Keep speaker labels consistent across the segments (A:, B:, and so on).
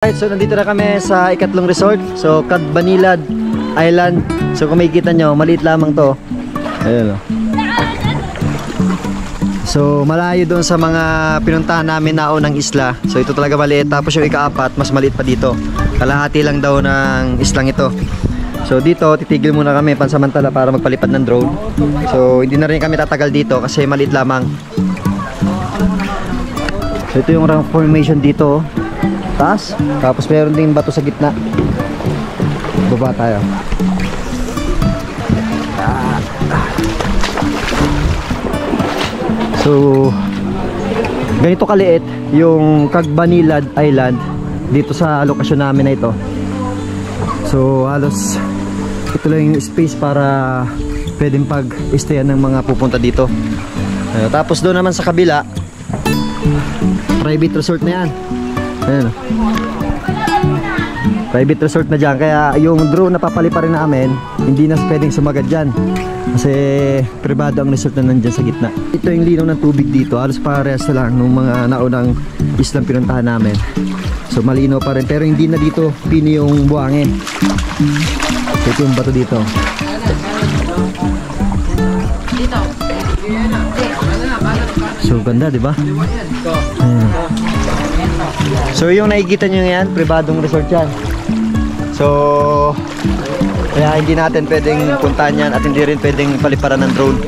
A: Alright, so nandito na kami sa ikatlong resort. So, Cagbanilad Island. So, kung makikita nyo, maliit lamang to. Ayan o. So, malayo doon sa mga pinuntahan namin na unang isla. So, ito talaga maliit. Tapos yung ikaapat, mas maliit pa dito. Kalahati lang daw ng islang ito. So, dito, titigil muna kami pansamantala para magpalipad ng drone. So, hindi na rin kami tatagal dito kasi maliit lamang. So, ito yung rock formation dito. Taas, tapos meron ding bato sa gitna. Baba tayo. So, ganito kaliit yung Cagbanilad Island dito sa lokasyon namin na ito. So, halos ito lang yung space para pwedeng pag-stayan ng mga pupunta dito. Tapos doon naman sa kabila, private resort na yan. Ayan. Private resort na dyan. Kaya yung drone na papali pa rin namin, hindi na pwedeng sumagad dyan kasi privado ang resort na nandyan sa gitna. Ito yung linaw ng tubig dito. Halos parehas na lang nung mga naunang islang pinuntahan namin. So malinaw pa rin. Pero hindi na dito pini yung buhangin. Ito yung bato dito. So ganda, diba? Ayan. So yung nakikita nyo yan, pribadong resort yan. So kaya hindi natin pwedeng puntahan yan at hindi rin pwedeng paliparan ng drone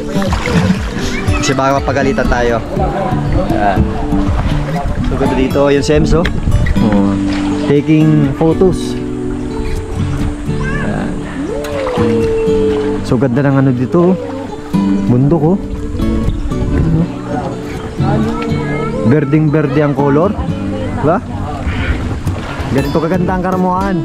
A: kasi baka mapagalitan tayo. So ganda dito yung Semso, taking photos. So ganda ng ano dito, bundok oh. Berding berde ang color, diba? Ganito kaganda ang karamuan.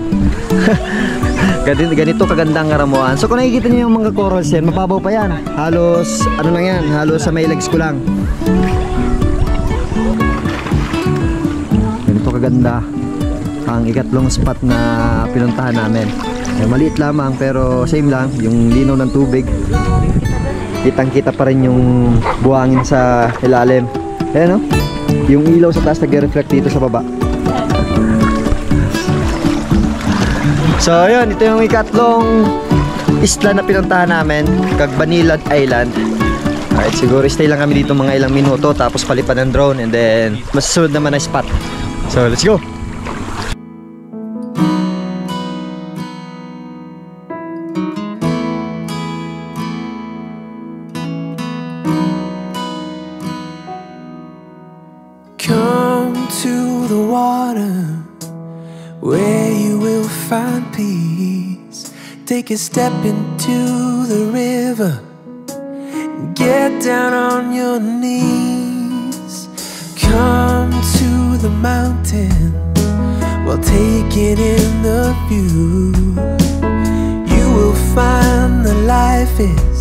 A: Ganito kaganda ang karamuan. So kung nakikita niyo yung mga corals yan, mababaw pa yan. Halos, ano lang yan, halos sa may legs ko lang. Ganito kaganda ang ikatlong spot na pinuntahan namin. Maliit lamang pero same lang, yung linaw ng tubig. Kitang kita pa rin yung buhangin sa ilalim. Ayan o, yung ilaw sa taas nag-reflect dito sa baba. So yun, ito yung ikatlong isla na pinuntahan namin, Cagbanilad Island. Alright, siguro stay lang kami dito mga ilang minuto tapos palipad ng drone and then masusunod naman na spot. So let's go!
B: Come to the water where you will find peace. Take a step into the river and get down on your knees. Come to the mountain while taking in the view. You will find that life is